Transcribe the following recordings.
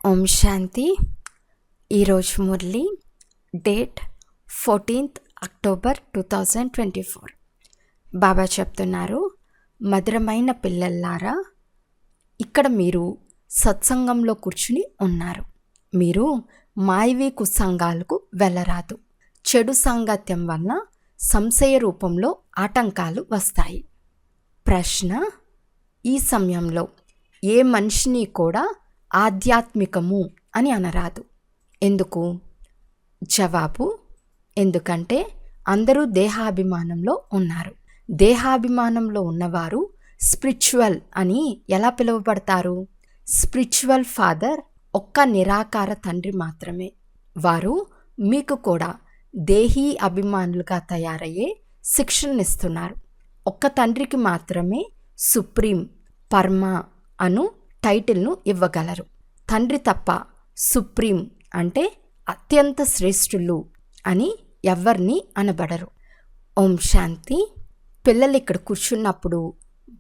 ఓం శాంతి. ఈరోజు Murali date 14th October 2024. బాబా చెప్తున్నారు, మధురమైన పిల్లల్లారా, ఇక్కడ మీరు సత్సంగంలో కూర్చుని ఉన్నారు. మీరు మాయవీ కుసంగాలకు వెళ్ళరాదు. చెడు సాంగత్యం వలన సంశయ రూపంలో ఆటంకాలు వస్తాయి. ప్రశ్న: ఈ సమయంలో ఏ మనిషిని కూడా ఆధ్యాత్మికము అని అనరాదు. ఎందుకు? జవాబు: ఎందుకంటే అందరూ దేహాభిమానంలో ఉన్నారు. దేహాభిమానంలో ఉన్నవారు స్పిరిచువల్ అని ఎలా పిలువబడతారు? స్పిరిచువల్ ఫాదర్ ఒక్క నిరాకార తండ్రి మాత్రమే. వారు మీకు కూడా దేహీ అభిమానులుగా తయారయ్యే శిక్షణనిస్తున్నారు. ఒక్క తండ్రికి మాత్రమే సుప్రీం, పరమ అను టైటిల్ను ఇవ్వగలరు. తండ్రి తప్ప సుప్రీం అంటే అత్యంత శ్రేష్ఠులు అని ఎవ్వరిని అనబడరు. ఓం శాంతి. పిల్లలు ఇక్కడ కూర్చున్నప్పుడు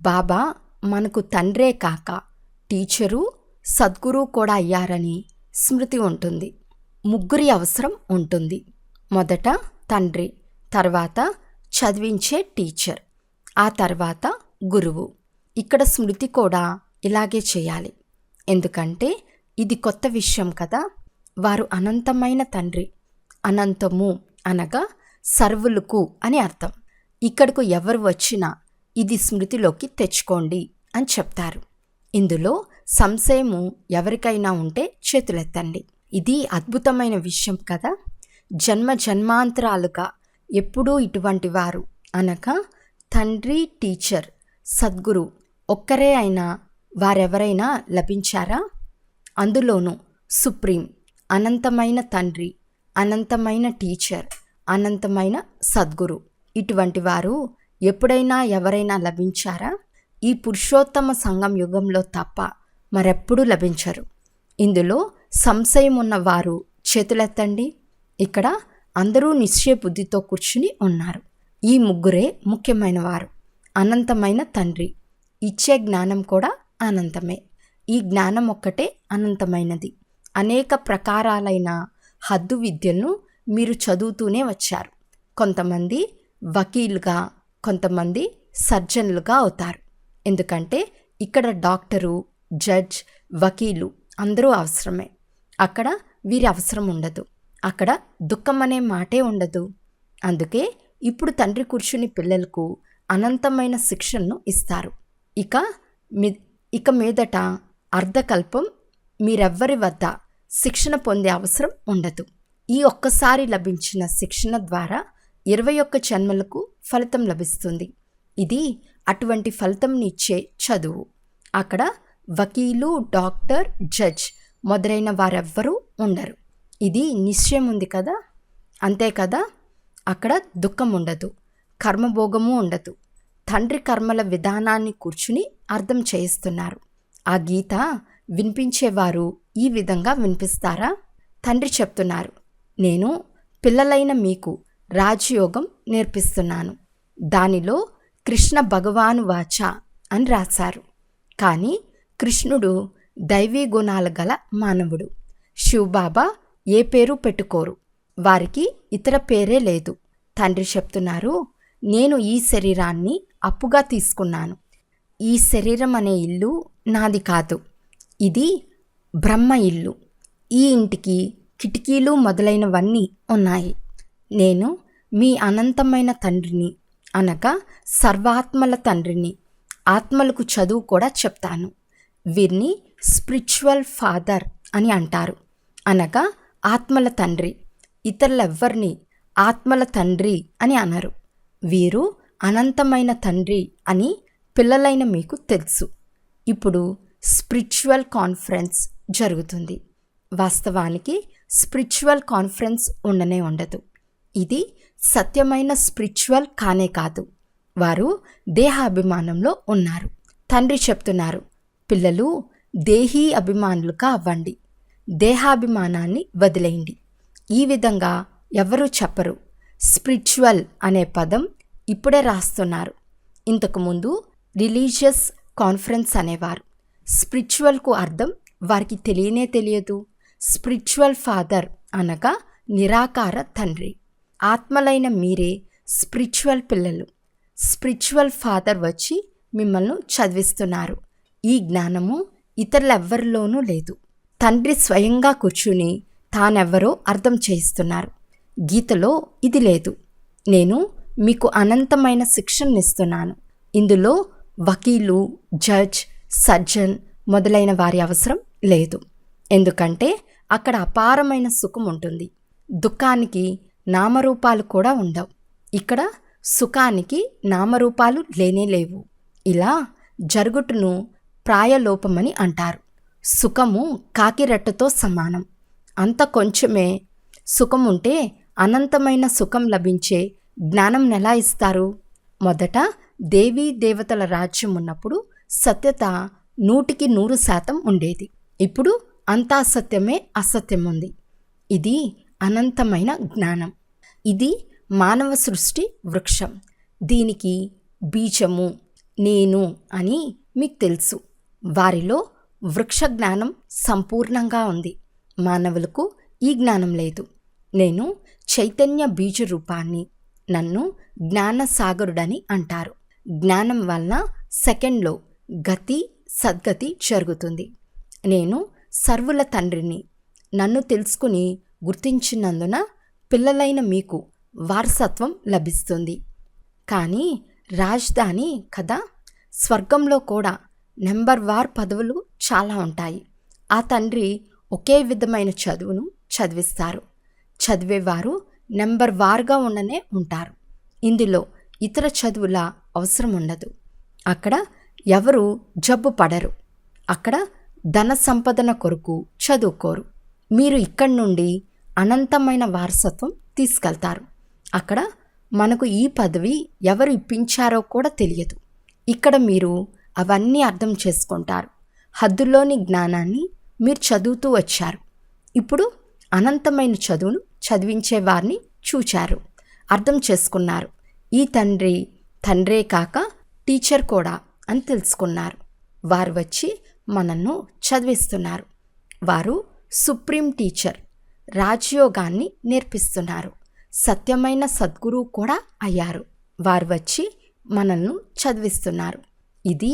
బాబా మనకు తండ్రే కాక టీచరు, సద్గురువు కూడా అయ్యారని స్మృతి ఉంటుంది. ముగ్గురి అవసరం ఉంటుంది. మొదట తండ్రి, తర్వాత చదివించే టీచర్, ఆ తర్వాత గురువు. ఇక్కడ స్మృతి కూడా ఇలాగే చేయాలి. ఎందుకంటే ఇది కొత్త విషయం కదా. వారు అనంతమైన తండ్రి. అనంతము అనగా సర్వులకు అని అర్థం. ఇక్కడకు ఎవరు వచ్చినా ఇది స్మృతిలోకి తెచ్చుకోండి అని చెప్తారు. ఇందులో సంశయము ఎవరికైనా ఉంటే చేతులెత్తండి. ఇది అద్భుతమైన విషయం కదా. జన్మ జన్మాంతరాలుగా ఎప్పుడూ ఇటువంటి వారు అనగా తండ్రి, టీచర్, సద్గురు ఒక్కరే అయినా వారెవరైనా లభించారా? అందులోనూ సుప్రీం, అనంతమైన తండ్రి, అనంతమైన టీచర్, అనంతమైన సద్గురు, ఇటువంటి వారు ఎప్పుడైనా ఎవరైనా లభించారా? ఈ పురుషోత్తమ సంగం యుగంలో తప్ప మరెప్పుడూ లభించరు. ఇందులో సంశయం ఉన్న వారు చేతులెత్తండి. ఇక్కడ అందరూ నిశ్చయ బుద్ధితో కూర్చుని ఉన్నారు. ఈ ముగ్గురే ముఖ్యమైన వారు. అనంతమైన తండ్రి ఇచ్చే జ్ఞానం కూడా అనంతమే. ఈ జ్ఞానం ఒక్కటే అనంతమైనది. అనేక ప్రకారాలైన హద్దు విద్యలను మీరు చదువుతూనే వచ్చారు. కొంతమంది వకీలుగా, కొంతమంది సర్జన్లుగా అవుతారు. ఎందుకంటే ఇక్కడ డాక్టరు, జడ్జ్, వకీలు అందరూ అవసరమే. అక్కడ వీరి అవసరం ఉండదు. అక్కడ దుఃఖం అనే మాటే ఉండదు. అందుకే ఇప్పుడు తండ్రి కూర్చుని పిల్లలకు అనంతమైన శిక్షణను ఇస్తారు. ఇక మీదట అర్ధకల్పం మీరెవ్వరి వద్ద శిక్షణ పొందే అవసరం ఉండదు. ఈ ఒక్కసారి లభించిన శిక్షణ ద్వారా 21 జన్మలకు ఫలితం లభిస్తుంది. ఇది అటువంటి ఫలితంనిచ్చే చదువు. అక్కడ వకీలు, డాక్టర్, జడ్జ్ మొదలైన వారెవ్వరూ ఉండరు. ఇది నిశ్చయం ఉంది కదా. అంతే కదా. అక్కడ దుఃఖం ఉండదు, కర్మభోగము ఉండదు. తండ్రి కర్మల విధానాన్ని కూర్చుని అర్థం చేయిస్తున్నారు. ఆ గీత వినిపించేవారు ఈ విధంగా వినిపిస్తారా? తండ్రి చెప్తున్నారు, నేను పిల్లలైన మీకు రాజయోగం నేర్పిస్తున్నాను. దానిలో కృష్ణ భగవాను వాచ అని రాశారు. కానీ కృష్ణుడు దైవీ గుణాలు గల మానవుడు. శివబాబా ఏ పేరు పెట్టుకోరు. వారికి ఇతర పేరే లేదు. తండ్రి చెప్తున్నారు, నేను ఈ శరీరాన్ని అప్పుగా తీసుకున్నాను. ఈ శరీరం అనే ఇల్లు నాది కాదు. ఇది బ్రహ్మ ఇల్లు. ఈ ఇంటికి కిటికీలు మొదలైనవన్నీ ఉన్నాయి. నేను మీ అనంతమైన తండ్రిని అనగా సర్వాత్మల తండ్రిని. ఆత్మలకు చదువు కూడా చెప్తాను. వీరిని స్పిరిచువల్ ఫాదర్ అని అంటారు, అనగా ఆత్మల తండ్రి. ఇతరులెవ్వరిని ఆత్మల తండ్రి అని అనరు. వీరు అనంతమైన తండ్రి అని పిల్లలైన మీకు తెలుసు. ఇప్పుడు స్పిరిచువల్ కాన్ఫరెన్స్ జరుగుతుంది. వాస్తవానికి స్పిరిచువల్ కాన్ఫరెన్స్ ఉండనే ఉండదు. ఇది సత్యమైన స్పిరిచువల్ కానే కాదు. వారు దేహాభిమానంలో ఉన్నారు. తండ్రి చెప్తున్నారు, పిల్లలు దేహీ అభిమానులుగా అవ్వండి. దేహాభిమానాన్ని వదిలేయండి. ఈ విధంగా ఎవరూ చెప్పరు. స్పిరిచువల్ అనే పదం ఇప్పుడే రాస్తున్నారు. ఇంతకుముందు రిలీజియస్ కాన్ఫరెన్స్ అనేవారు. స్పిరిచువల్కు అర్థం వారికి తెలియనే తెలియదు. స్పిరిచువల్ ఫాదర్ అనగా నిరాకార తండ్రి. ఆత్మలైన మీరే స్పిరిచువల్ పిల్లలు. స్పిరిచువల్ ఫాదర్ వచ్చి మిమ్మల్ని చదివిస్తున్నారు. ఈ జ్ఞానము ఇతరులెవ్వరిలోనూ లేదు. తండ్రి స్వయంగా కూర్చుని తానెవ్వరో అర్థం చేయిస్తున్నారు. గీతలో ఇది లేదు. నేను మీకు అనంతమైన శిక్షణనిస్తున్నాను. ఇందులో వకీలు, జడ్జ్, సర్జన్ మొదలైన వారి అవసరం లేదు. ఎందుకంటే అక్కడ అపారమైన సుఖం ఉంటుంది. దుఃఖానికి నామరూపాలు కూడా ఉండవు. ఇక్కడ సుఖానికి నామరూపాలు లేనేలేవు. ఇలా జరుగుటును ప్రాయలోపమని అంటారు. సుఖము కాకిరెట్టతో సమానం. అంత కొంచెమే సుఖముంటే అనంతమైన సుఖం లభించే జ్ఞానం ఎలా ఇస్తారు? మొదట దేవీ దేవతల రాజ్యం ఉన్నప్పుడు సత్యత 100% ఉండేది. ఇప్పుడు అంతా అసత్యమే అసత్యం ఉంది. ఇది అనంతమైన జ్ఞానం. ఇది మానవ సృష్టి వృక్షం. దీనికి బీజము నేను అని మీకు తెలుసు. వారిలో వృక్ష జ్ఞానం సంపూర్ణంగా ఉంది. మానవులకు ఈ జ్ఞానం లేదు. నేను చైతన్య బీజ రూపాన్ని. నన్ను జ్ఞానసాగరుడని అంటారు. జ్ఞానం వలన సెకండ్లో గతి సద్గతి జరుగుతుంది. నేను సర్వుల తండ్రిని. నన్ను తెలుసుకుని గుర్తించినందున పిల్లలైన మీకు వారసత్వం లభిస్తుంది. కానీ రాజధాని కదా, స్వర్గంలో కూడా నెంబర్ వార్ పదవులు చాలా ఉంటాయి. ఆ తండ్రి ఒకే విధమైన చదువును చదివిస్తారు. చదివేవారు నెంబర్ వార్గా ఉండనే ఉంటారు. ఇందులో ఇతర చదువుల అవసరం ఉండదు. అక్కడ ఎవరు జబ్బు పడరు. అక్కడ ధన సంపదన కొరకు చదువుకోరు. మీరు ఇక్కడి నుండి అనంతమైన వారసత్వం తీసుకెళ్తారు. అక్కడ మనకు ఈ పదవి ఎవరు ఇప్పించారో కూడా తెలియదు. ఇక్కడ మీరు అవన్నీ అర్థం చేసుకుంటారు. హద్దుల్లోని జ్ఞానాన్ని మీరు చదువుతూ వచ్చారు. ఇప్పుడు అనంతమైన చదువును చదివించే వారిని చూచారు, అర్థం చేసుకున్నారు. ఈ తండ్రి తండ్రే కాక టీచర్ కూడా అని తెలుసుకున్నారు. వారు వచ్చి మనల్ని చదివిస్తున్నారు. వారు సుప్రీం టీచర్, రాజయోగాన్ని నేర్పిస్తున్నారు. సత్యమైన సద్గురువు కూడా అయ్యారు. వారు వచ్చి మనల్ని చదివిస్తున్నారు. ఇది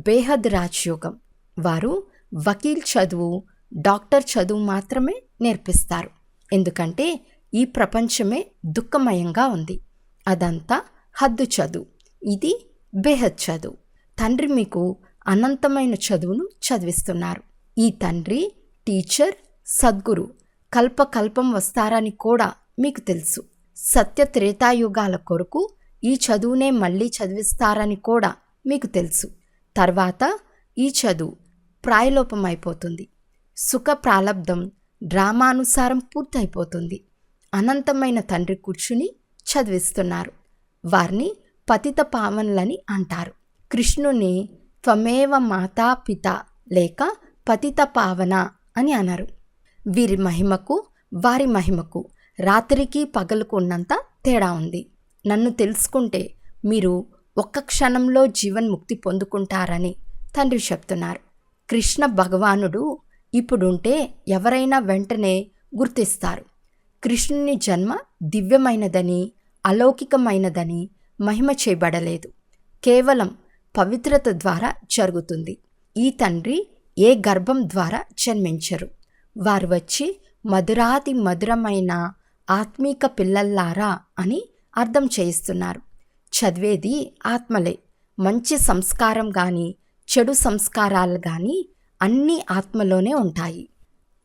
బేహద్ రాజయోగం. వారు వకీల్ చదువు, డాక్టర్ చదువు మాత్రమే నేర్పిస్తారు. ఎందుకంటే ఈ ప్రపంచమే దుఃఖమయంగా ఉంది. అదంతా హద్దు చదువు. ఇది బేహద్ చదువు. తండ్రి మీకు అనంతమైన చదువును చదివిస్తున్నారు. ఈ తండ్రి టీచర్, సద్గురు కల్పకల్పం వస్తారని కూడా మీకు తెలుసు. సత్య త్రేతాయుగాల కొరకు ఈ చదువునే మళ్ళీ చదివిస్తారని కూడా మీకు తెలుసు. తర్వాత ఈ చదువు ప్రాయలోపమైపోతుంది. సుఖ ప్రాలబ్ధం డ్రామానుసారం పూర్తయిపోతుంది. అనంతమైన తండ్రి కూర్చుని చదివిస్తున్నారు. వారిని పతిత పావనులని అంటారు. కృష్ణుని త్వమేవ మాతా పిత లేక పతిత పావన అని అనరు. వీరి మహిమకు వారి మహిమకు రాత్రికి పగలుకు ఉన్నంత తేడా ఉంది. నన్ను తెలుసుకుంటే మీరు ఒక్క క్షణంలో జీవన్ముక్తి పొందుకుంటారని తండ్రి చెప్తున్నారు. కృష్ణ భగవానుడు ఇప్పుడుంటే ఎవరైనా వెంటనే గుర్తిస్తారు. కృష్ణుని జన్మ దివ్యమైనదని, అలౌకికమైనదని మహిమ చేయబడలేదు. కేవలం పవిత్రత ద్వారా జరుగుతుంది. ఈ తండ్రి ఏ గర్భం ద్వారా జన్మించరు. వారు వచ్చి మధురాతి మధురమైన ఆత్మీక పిల్లల్లారా అని అర్థం చేయిస్తున్నారు. చదివేది ఆత్మలే. మంచి సంస్కారం కానీ చెడు సంస్కారాలు కానీ అన్నీ ఆత్మలోనే ఉంటాయి.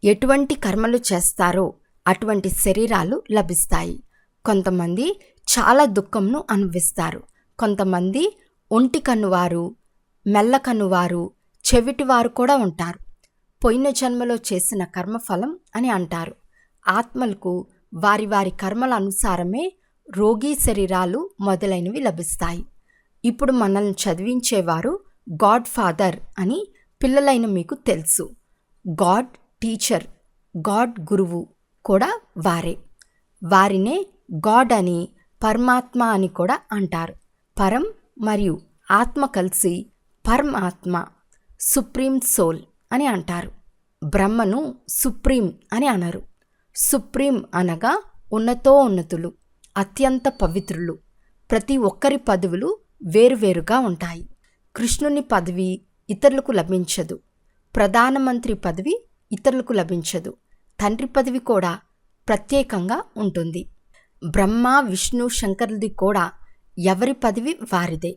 ఎటువంటి కర్మలు చేస్తారో అటువంటి శరీరాలు లభిస్తాయి. కొంతమంది చాలా దుఃఖంను అనుభవిస్తారు. కొంతమంది ఒంటి కన్నువారు, మెల్ల కన్నువారు, చెవిటివారు కూడా ఉంటారు. పోయిన జన్మలో చేసిన కర్మఫలం అని అంటారు. ఆత్మలకు వారి వారి కర్మల అనుసారమే రోగీ శరీరాలు మొదలైనవి లభిస్తాయి. ఇప్పుడు మనల్ని చదివించేవారు గాడ్ ఫాదర్ అని పిల్లలైన మీకు తెలుసు. గాడ్ టీచర్, గాడ్ గురువు కూడా వారే. వారినే గాడ్ అని, పరమాత్మ అని కూడా అంటారు. పరం మరియు ఆత్మ కలిసి పరమాత్మ, సుప్రీం సోల్ అని అంటారు. బ్రహ్మను సుప్రీం అని అనరు. సుప్రీం అనగా ఉన్నతోన్నతులు, అత్యంత పవిత్రులు. ప్రతి ఒక్కరి పదవులు వేరువేరుగా ఉంటాయి. కృష్ణుని పదవి ఇతరులకు లభించదు. ప్రధానమంత్రి పదవి ఇతరులకు లభించదు. తండ్రి పదవి కూడా ప్రత్యేకంగా ఉంటుంది. బ్రహ్మ విష్ణు శంకరులది కూడా ఎవరి పదవి వారిదే.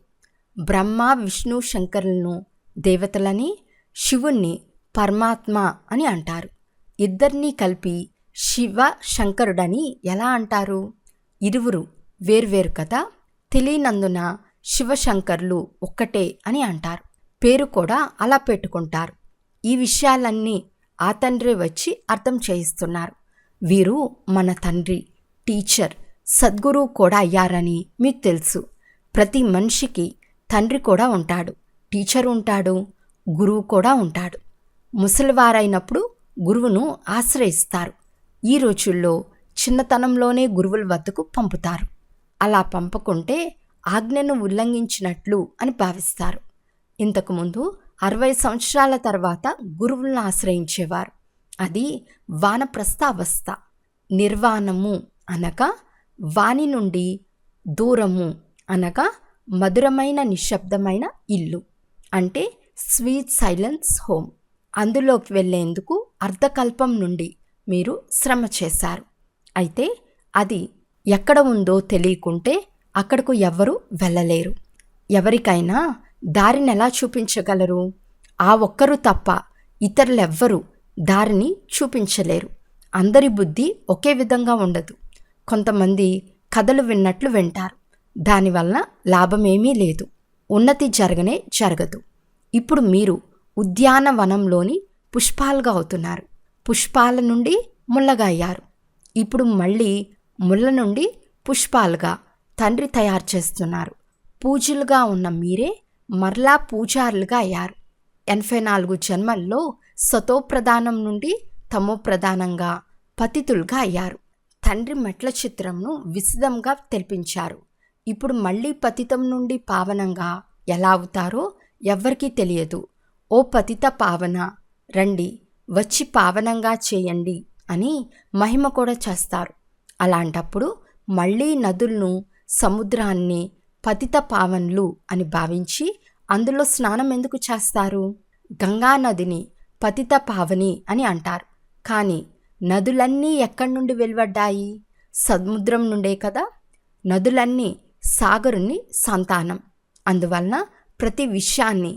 బ్రహ్మ విష్ణు శంకరులను దేవతలని, శివుణ్ణి పరమాత్మ అని అంటారు. ఇద్దరినీ కలిపి శివ శంకరుడని ఎలా అంటారు? ఇరువురు వేర్వేరు కదా. తెలియనందున శివశంకర్లు ఒక్కటే అని అంటారు. పేరు కూడా అలా పెట్టుకుంటారు. ఈ విషయాలన్నీ ఆ తండ్రే వచ్చి అర్థం చేయిస్తున్నారు. వీరు మన తండ్రి, టీచర్, సద్గురువు కూడా అయ్యారని మీకు తెలుసు. ప్రతి మనిషికి తండ్రి కూడా ఉంటాడు, టీచర్ ఉంటాడు, గురువు కూడా ఉంటాడు. ముసలివారైనప్పుడు గురువును ఆశ్రయిస్తారు. ఈ రోజుల్లో చిన్నతనంలోనే గురువుల వద్దకు పంపుతారు. అలా పంపకుంటే ఆజ్ఞను ఉల్లంఘించినట్లు అని భావిస్తారు. ఇంతకుముందు 60 సంవత్సరాల తర్వాత గురువులను ఆశ్రయించేవారు. అది వానప్రస్థ అవస్థ. నిర్వాణము అనగా వాణి నుండి దూరము అనగా మధురమైన నిశ్శబ్దమైన ఇల్లు, అంటే స్వీట్ సైలెన్స్ హోమ్. అందులోకి వెళ్ళేందుకు అర్ధకల్పం నుండి మీరు శ్రమ చేశారు. అయితే అది ఎక్కడ ఉందో తెలియకుంటే అక్కడకు ఎవ్వరూ వెళ్ళలేరు. ఎవరికైనా దారిని ఎలా చూపించగలరు? ఆ ఒక్కరు తప్ప ఇతరులెవ్వరూ దారిని చూపించలేరు. అందరి బుద్ధి ఒకే విధంగా ఉండదు. కొంతమంది కథలు విన్నట్లు వింటారు. దానివల్ల లాభమేమీ లేదు, ఉన్నతి జరగదు. ఇప్పుడు మీరు ఉద్యానవనంలోని పుష్పాలుగా అవుతున్నారు. పుష్పాల నుండి ముళ్ళగా అయ్యారు. ఇప్పుడు మళ్ళీ ముళ్ళ నుండి పుష్పాలుగా తండ్రి తయారు చేస్తున్నారు. పూజలుగా ఉన్న మీరే మరలా పూజారులుగా అయ్యారు. 84 జన్మల్లో సతోప్రధానం నుండి తమోప్రధానంగా పతితులుగా అయ్యారు. తండ్రి మెట్ల చిత్రంను విశదంగా తెలిపించారు. ఇప్పుడు మళ్ళీ పతితం నుండి పావనంగా ఎలా అవుతారో ఎవ్వరికీ తెలియదు. ఓ పతిత పావన, రండి, వచ్చి పావనంగా చేయండి అని మహిమ కూడా చేస్తారు. అలాంటప్పుడు మళ్ళీ నదులను, సముద్రాన్ని పతిత పావన్లు అని భావించి అందులో స్నానం ఎందుకు చేస్తారు? గంగా నదిని పతిత పావని అని అంటారు. కానీ నదులన్నీ ఎక్కడి నుండి వెలువడ్డాయి? సముద్రం నుండే కదా. నదులన్నీ సాగరుని సంతానం. అందువలన ప్రతి విషయాన్ని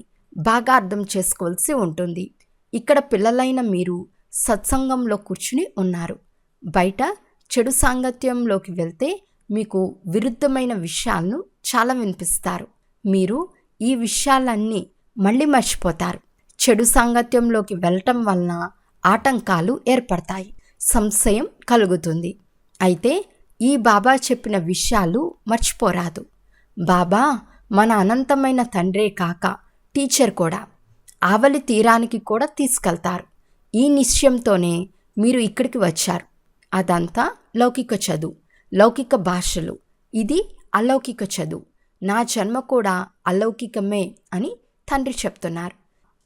బాగా అర్థం చేసుకోవాల్సి ఉంటుంది. ఇక్కడ పిల్లలైన మీరు సత్సంగంలో కూర్చుని ఉన్నారు. బయట చెడు సాంగత్యంలోకి వెళ్తే మీకు విరుద్ధమైన విషయాలను చాలా వినిపిస్తారు. మీరు ఈ విషయాలన్నీ మళ్ళీ మర్చిపోతారు. చెడు సాంగత్యంలోకి వెళ్ళటం వలన ఆటంకాలు ఏర్పడతాయి, సంశయం కలుగుతుంది. అయితే ఈ బాబా చెప్పిన విషయాలు మర్చిపోరాదు. బాబా మన అనంతమైన తండ్రే కాక టీచర్ కూడా. ఆవలి తీరానికి కూడా తీసుకెళ్తారు. ఈ నిశ్చయంతోనే మీరు ఇక్కడికి వచ్చారు. అదంతా లౌకిక చదువు, లౌకిక భాషలు. ఇది అలౌకిక చదువు. నా జన్మ కూడా అలౌకికమే అని తండ్రి చెప్తున్నారు.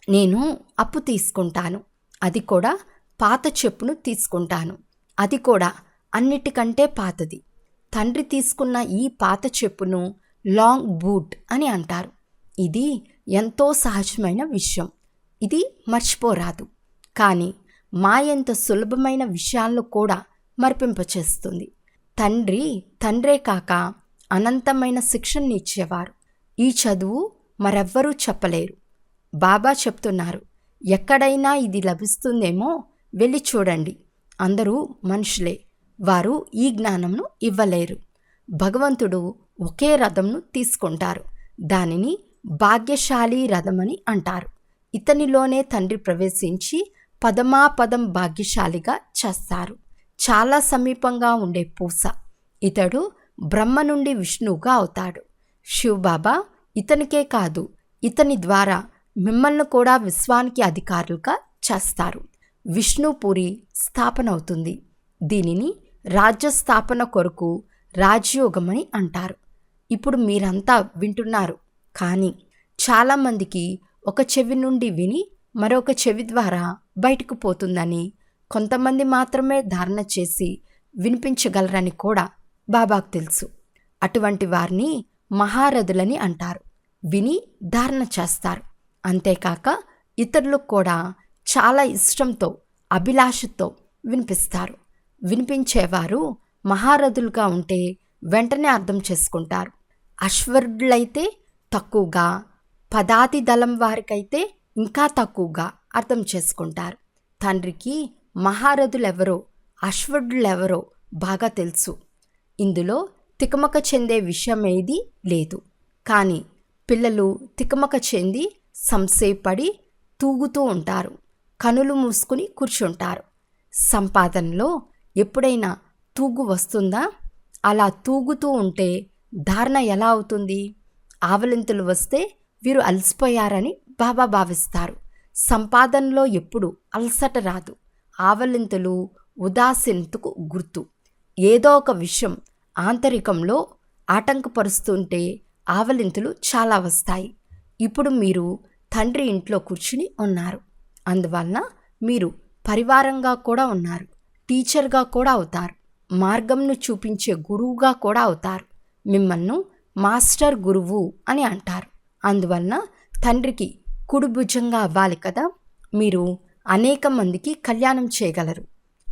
నేను అప్పు తీసుకుంటాను, అది కూడా పాత చెప్పును తీసుకుంటాను, అది కూడా అన్నిటికంటే పాతది. తండ్రి తీసుకున్న ఈ పాత చెప్పును లాంగ్ బూట్ అని అంటారు. ఇది ఎంతో సహజమైన విషయం. ఇది మర్చిపోరాదు. కానీ ఎంత సులభమైన విషయాలను కూడా మరిపింపచేస్తుంది. తండ్రే కాక అనంతమైన శిక్షణని ఇచ్చేవారు. ఈ చదువు మరెవ్వరూ చెప్పలేరు. బాబా చెప్తున్నారు, ఎక్కడైనా ఇది లభిస్తుందేమో వెళ్ళి చూడండి. అందరూ మనుషులే, వారు ఈ జ్ఞానంను ఇవ్వలేరు. భగవంతుడు ఒకే రథంను తీసుకుంటారు. దానిని భాగ్యశాలి రథమని అంటారు. ఇతనిలోనే తండ్రి ప్రవేశించి పదమాపదం భాగ్యశాలిగా చేస్తారు. చాలా సమీపంగా ఉండే పూస. ఇతడు బ్రహ్మ నుండి విష్ణువుగా అవుతాడు. శివబాబా ఇతనికే కాదు, ఇతని ద్వారా మిమ్మల్ని కూడా విశ్వానికి అధికారులుగా చేస్తారు. విష్ణుపురి స్థాపన అవుతుంది. దీనిని రాజ్యస్థాపన కొరకు రాజయోగమని అంటారు. ఇప్పుడు మీరంతా వింటున్నారు, కానీ చాలామందికి ఒక చెవి నుండి విని మరొక చెవి ద్వారా బయటకు పోతుందని, కొంతమంది మాత్రమే ధారణ చేసి వినిపించగలరని కూడా బాబాకు తెలుసు. అటువంటి వారిని మహారథులని అంటారు. విని ధారణ చేస్తారు. అంతేకాక ఇతరులకు కూడా చాలా ఇష్టంతో, అభిలాషతో వినిపిస్తారు. వినిపించేవారు మహారథులుగా ఉంటే వెంటనే అర్థం చేసుకుంటారు. అశ్వరులైతే తక్కువగా, పదాతి దళం వారికైతే ఇంకా తక్కువగా అర్థం చేసుకుంటారు. తండ్రికి మహారథులెవరో, అశ్వరులెవరో బాగా తెలుసు. ఇందులో తికమక చెందే విషయం ఏదీ లేదు. కానీ పిల్లలు తికమక చెంది సంశయపడి తూగుతూ ఉంటారు. కనులు మూసుకుని కూర్చుంటారు. సంపాదనలో ఎప్పుడైనా తూగు వస్తుందా? అలా తూగుతూ ఉంటే ధారణ ఎలా అవుతుంది? ఆవలింతలు వస్తే వీరు అలసిపోయారని బాబా భావిస్తారు. సంపాదనలో ఎప్పుడు అలసట రాదు. ఆవలింతలు ఉదాసీనతకు గుర్తు. ఏదో ఒక విషయం ఆంతరికంలో ఆటంకపరుస్తుంటే ఆవలింతలు చాలా వస్తాయి. ఇప్పుడు మీరు తండ్రి ఇంట్లో కూర్చుని ఉన్నారు. అందువలన మీరు పరివారంగా కూడా ఉన్నారు. టీచర్గా కూడా అవుతారు. మార్గంను చూపించే గురువుగా కూడా అవుతారు. మిమ్మల్ని మాస్టర్ గురువు అని అంటారు. అందువలన తండ్రికి కుడిభుజంగా అవ్వాలి కదా. మీరు అనేక మందికి కళ్యాణం చేయగలరు.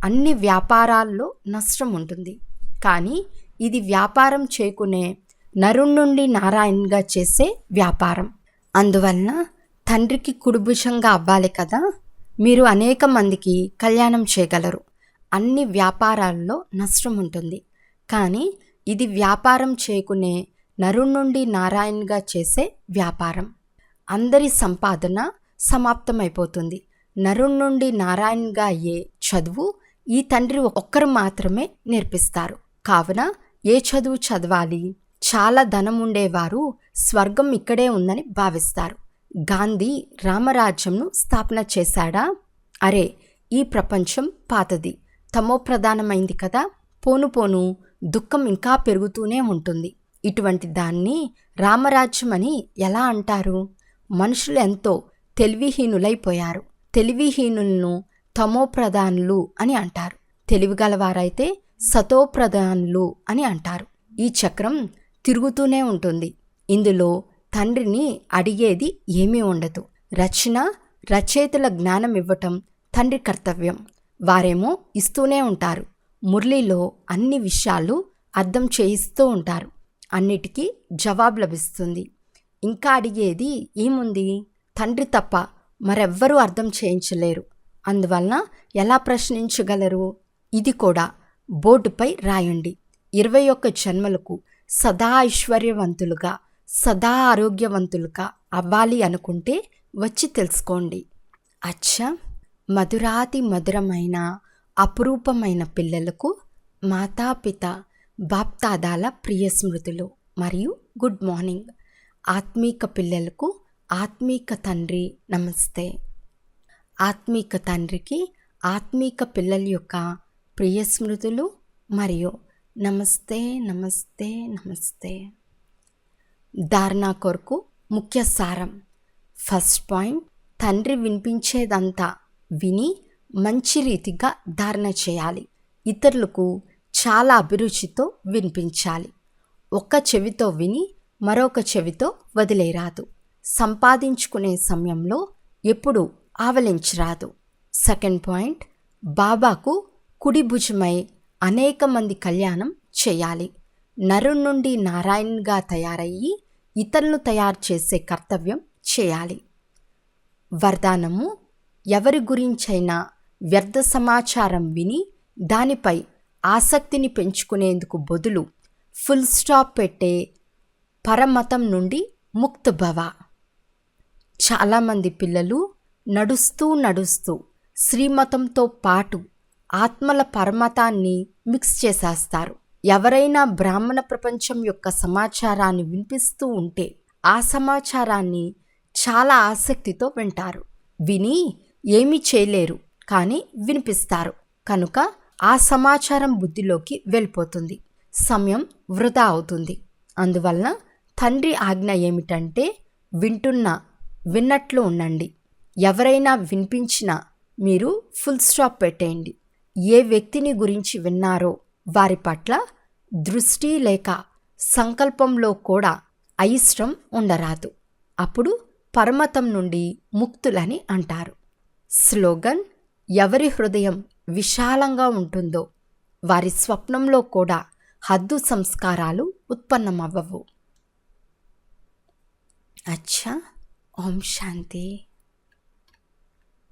అన్ని వ్యాపారాల్లో నష్టం ఉంటుంది. కానీ ఇది వ్యాపారం చేయకునే నరుణ్ నుండి నారాయణ్గా చేసే వ్యాపారం. అందువలన తండ్రికి కుడిభుజంగా అవ్వాలి కదా. మీరు అనేక మందికి కళ్యాణం చేయగలరు. అన్ని వ్యాపారాల్లో నష్టం ఉంటుంది. కానీ ఇది వ్యాపారం చేయకునే నరుణ్ నుండి నారాయణ్గా చేసే వ్యాపారం. అందరి సంపాదన సమాప్తమైపోతుంది. నరుణ్ నుండి నారాయణ్గా అయ్యే చదువు ఈ తండ్రి ఒక్కరు మాత్రమే నేర్పిస్తారు. కావున ఏ చదువు చదవాలి? చాలా ధనం ఉండేవారు స్వర్గం ఇక్కడే ఉందని భావిస్తారు. గాంధీ రామరాజ్యంను స్థాపన చేశాడా? అరే, ఈ ప్రపంచం పాతది, తమోప్రధానమైంది కదా. పోను పోను దుఃఖం ఇంకా పెరుగుతూనే ఉంటుంది. ఇటువంటి దాన్ని రామరాజ్యం అని ఎలా అంటారు? మనుషులు ఎంతో తెలివిహీనులైపోయారు. తెలివిహీనులను తమోప్రధానులు అని అంటారు. తెలివిగలవారైతే సతోప్రధానులు అని అంటారు. ఈ చక్రం తిరుగుతూనే ఉంటుంది. ఇందులో తండ్రిని అడిగేది ఏమీ ఉండదు. రచయితల జ్ఞానం ఇవ్వటం తండ్రి కర్తవ్యం. వారేమో ఇస్తూనే ఉంటారు. మురళిలో అన్ని విషయాలు అర్థం చేయిస్తూ ఉంటారు. అన్నిటికీ జవాబు లభిస్తుంది. ఇంకా అడిగేది ఏముంది? తండ్రి తప్ప మరెవ్వరూ అర్థం చేయించలేరు. అందువలన ఎలా ప్రశ్నించగలరు? ఇది కూడా బోర్డుపై రాయండి. 21 జన్మలకు సదా ఐశ్వర్యవంతులుగా, సదా ఆరోగ్యవంతులుగా అవ్వాలి అనుకుంటే వచ్చి తెలుసుకోండి. అచ్చా, మధురాతి మధురమైన అపురూపమైన పిల్లలకు మాతాపిత బాప్దాదాల ప్రియ స్మృతులు మరియు గుడ్ మార్నింగ్. ఆత్మీక పిల్లలకు ఆత్మీక తండ్రి నమస్తే. ఆత్మీక తండ్రికి ఆత్మీక పిల్లల యొక్క ప్రియ స్మృతులు మరియు నమస్తే నమస్తే నమస్తే. ధారణ కొరకు ముఖ్య సారం. ఫస్ట్ పాయింట్, తండ్రి వినిపించేదంతా విని మంచి రీతిగా ధారణ చేయాలి. ఇతరులకు చాలా అభిరుచితో వినిపించాలి. ఒక్క చెవితో విని మరొక చెవితో వదిలేరాదు. సంపాదించుకునే సమయంలో ఎప్పుడు ఆవలించరాదు. సెకండ్ పాయింట్, బాబాకు కుడి భుజమై అనేక మంది కళ్యాణం చేయాలి. నరుణ్ నుండి నారాయణ్గా తయారయ్యి ఇతరులను తయారు చేసే కర్తవ్యం చేయాలి. వరదానము, ఎవరి గురించైనా వ్యర్థ సమాచారం విని దానిపై ఆసక్తిని పెంచుకునేందుకు బదులు ఫుల్ స్టాప్ పెట్టే పరమతం నుండి ముక్త భవ. చాలామంది పిల్లలు నడుస్తూ నడుస్తూ శ్రీమతంతో పాటు ఆత్మల పరమతాన్ని మిక్స్ చేసేస్తారు. ఎవరైనా బ్రాహ్మణ ప్రపంచం యొక్క సమాచారాన్ని వినిపిస్తూ ఉంటే ఆ సమాచారాన్ని చాలా ఆసక్తితో వింటారు. విని ఏమీ చేయలేరు, కానీ వినిపిస్తారు. కనుక ఆ సమాచారం బుద్ధిలోకి వెళ్ళిపోతుంది. సమయం వృధా అవుతుంది. అందువలన తండ్రి ఆజ్ఞ ఏమిటంటే విన్నట్లు ఉండండి. ఎవరైనా వినిపించినా మీరు ఫుల్ స్టాప్ పెట్టేయండి. ఏ వ్యక్తిని గురించి విన్నారో వారి పట్ల దృష్టి లేక సంకల్పంలో కూడా అయిష్టం ఉండరాదు. అప్పుడు పరమతం నుండి ముక్తులని అంటారు. స్లోగన్: ఎవరి హృదయం విశాలంగా ఉంటుందో వారి స్వప్నంలో కూడా హద్దు సంస్కారాలు ఉత్పన్నమవ్వవు. అచ్చా. ఓం శాంతి.